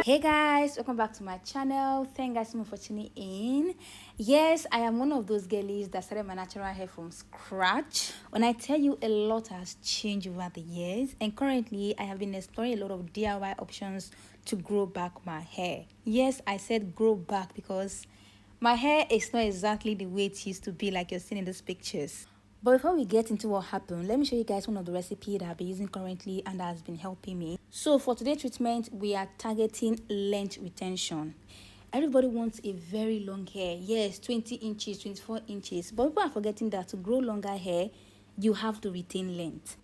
Hey guys, welcome back to my channel. Thank you guys so much for tuning in. Yes, I am one of those girlies that started my natural hair from scratch. When I tell you, a lot has changed over the years, and currently I have been exploring a lot of DIY options to grow back my hair. Yes, I said grow back because my hair is not exactly the way it used to be, like you're seeing in these pictures. But before we get into what happened, let me show you guys one of the recipes that I've been using currently and that has been helping me. So for today's treatment, we are targeting length retention. Everybody wants a very long hair. Yes, 20 inches, 24 inches. But people are forgetting that to grow longer hair, you have to retain length.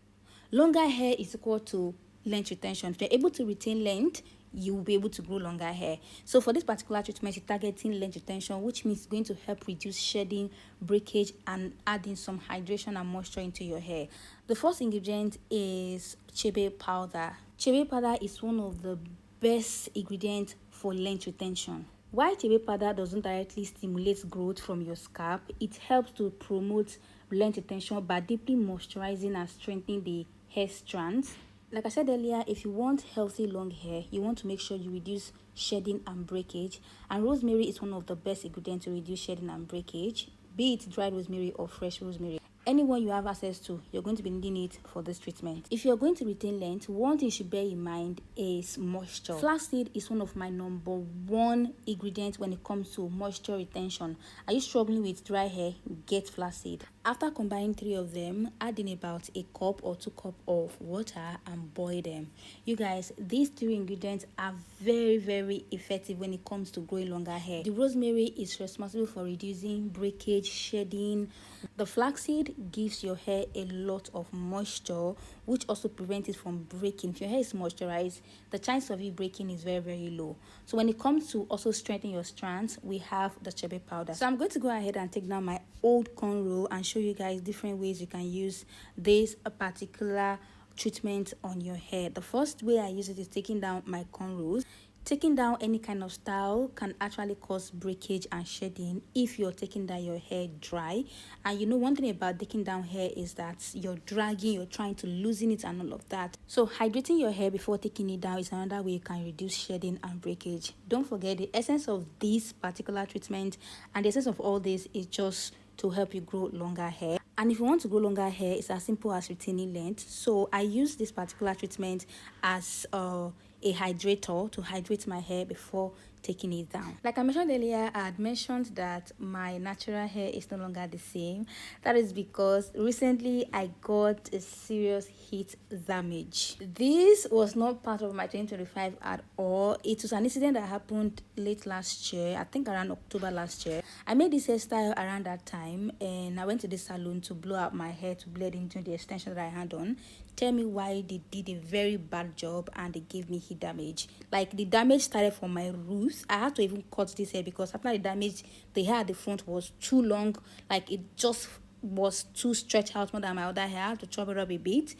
Longer hair is equal to length retention. If you're able to retain length, you will be able to grow longer hair. So for this particular treatment, it's targeting length retention, which means it's going to help reduce shedding, breakage, and adding some hydration and moisture into your hair. The first ingredient is chebe powder. Chebe powder is one of the best ingredients for length retention. While chebe powder doesn't directly stimulate growth from your scalp, it helps to promote length retention by deeply moisturizing and strengthening the hair strands. Like I said earlier, if you want healthy long hair, you want to make sure you reduce shedding and breakage. And rosemary is one of the best ingredients to reduce shedding and breakage, be it dried rosemary or fresh rosemary. Anyone you have access to, you're going to be needing it for this treatment. If you're going to retain length, one thing you should bear in mind is moisture. Flaxseed is one of my #1 ingredients when it comes to moisture retention. Are you struggling with dry hair? Get flaxseed. After combining 3 of them, add in about a cup or 2 cups of water and boil them. You guys, these 3 ingredients are very effective when it comes to growing longer hair. The rosemary is responsible for reducing breakage, shedding. The flaxseed gives your hair a lot of moisture, which also prevents it from breaking. If your hair is moisturized, the chance of it breaking is very low. So when it comes to also strengthening your strands, we have the chebe powder. So I'm going to go ahead and take down my old cornrow and show you guys different ways you can use this particular treatment on your hair. The first way I use it is taking down my cornrows. Taking down any kind of style can actually cause breakage and shedding if you're taking down your hair dry. And you know, one thing about taking down hair is that you're dragging, you're trying to loosen it and all of that. So hydrating your hair before taking it down is another way you can reduce shedding and breakage. Don't forget, the essence of this particular treatment and the essence of all this is just to help you grow longer hair. And if you want to grow longer hair, it's as simple as retaining length. So I use this particular treatment as a hydrator to hydrate my hair before taking it down. Like I mentioned earlier, I had mentioned that my natural hair is no longer the same. That is because recently I got a serious heat damage. This was not part of my 2025 at all. It was an incident that happened late last year, I think around October last year. I made this hairstyle around that time, and I went to the salon to blow out my hair to blend into the extension that I had on. Tell me why they did a very bad job and they gave me heat damage. Like, the damage started from my roots. I had to even cut this hair because after the damage, the hair at the front was too long. Like, it just was too stretched out more than my other hair. I had to chop it up a bit,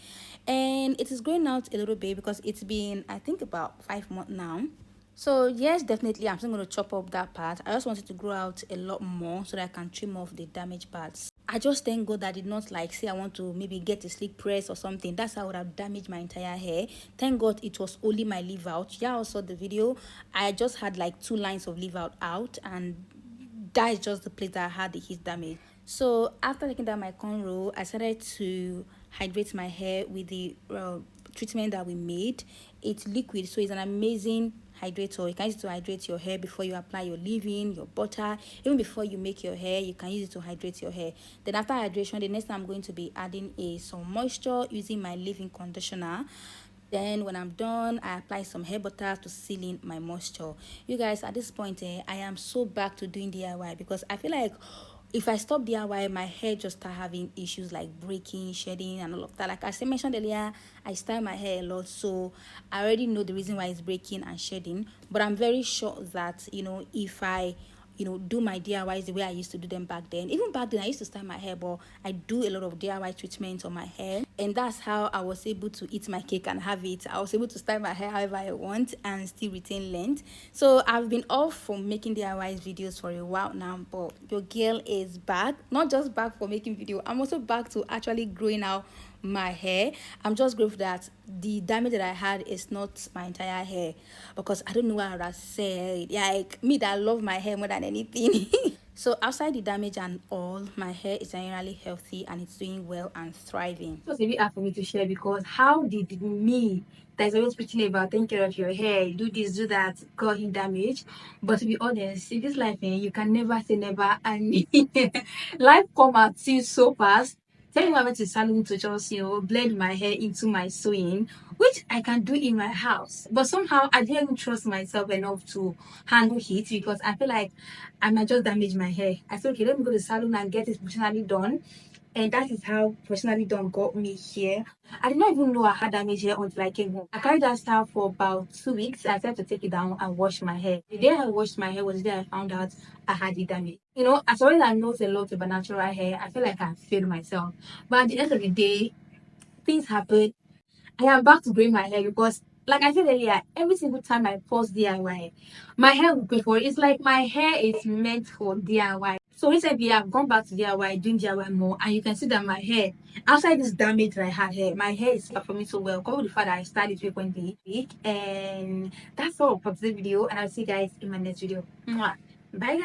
and it is growing out a little bit because it's been, I think, about 5 months now. So yes, definitely I'm still going to chop up that part. I just wanted to grow out a lot more so that I can trim off the damaged parts. I just thank God I did not, like, say I want to maybe get a slick press or something. That's how I would have damaged my entire hair. Thank God it was only my leave out. Yeah, I saw the video. I just had like 2 lines of leave out, and that is just the place that I had the heat damage. So after taking down my cornrow, I started to hydrate my hair with the treatment that we made. It's liquid, so it's an amazing hydrator. You can use it to hydrate your hair before you apply your leave-in, your butter. Even before you make your hair, you can use it to hydrate your hair. Then after hydration, the next time I'm going to be adding some moisture using my leave-in conditioner. Then when I'm done, I apply some hair butter to seal in my moisture. You guys, at this point, I am so back to doing DIY because I feel like if I stop DIY, my hair just start having issues like breaking, shedding, and all of that. Like I mentioned earlier, I style my hair a lot, so I already know the reason why it's breaking and shedding. But I'm very sure that, you know, if I do my DIYs the way I used to do them back then. Even back then, I used to style my hair, but I do a lot of DIY treatments on my hair. and that's how I was able to eat my cake and have it. I was able to style my hair however I want and still retain length. So I've been off from making DIY videos for a while now, but your girl is back. Not just back for making video, I'm also back to actually growing out my hair. I'm just grateful that the damage that I had is not my entire hair, because I don't know what I would have said. Like me that love my hair more than anything. So outside the damage and all, my hair is generally healthy and it's doing well and thriving. It was a bit hard for me to share, because how did me that is always preaching about taking care of your hair, do this, do that, got him damage? But to be honest, in this life, you can never say never, and life come at you so fast. Tell me I went to salon to just, blend my hair into my sewing, which I can do in my house. But somehow I didn't trust myself enough to handle heat, because I feel like I might just damage my hair. I said, okay, let me go to the salon and get it professionally done. And that is how professionally done got me here. I did not even know I had damage hair until I came home. I carried that style for about 2 weeks. I decided to take it down and wash my hair. The day I washed my hair was the day I found out I had the damage. As always I know a lot about natural hair, I feel like I failed myself. But at the end of the day, things happen. I am back to growing my hair, because, like I said earlier, every single time I post DIY, my hair will pay for it. It's like my hair is meant for DIY. So recently, I've gone back to DIY, doing DIY more, and you can see that my hair, outside this damage that I had here, my hair is performing so well. Coupled with the fact that I started it frequently. And that's all for today's video, and I'll see you guys in my next video. Mwah. Bye, guys.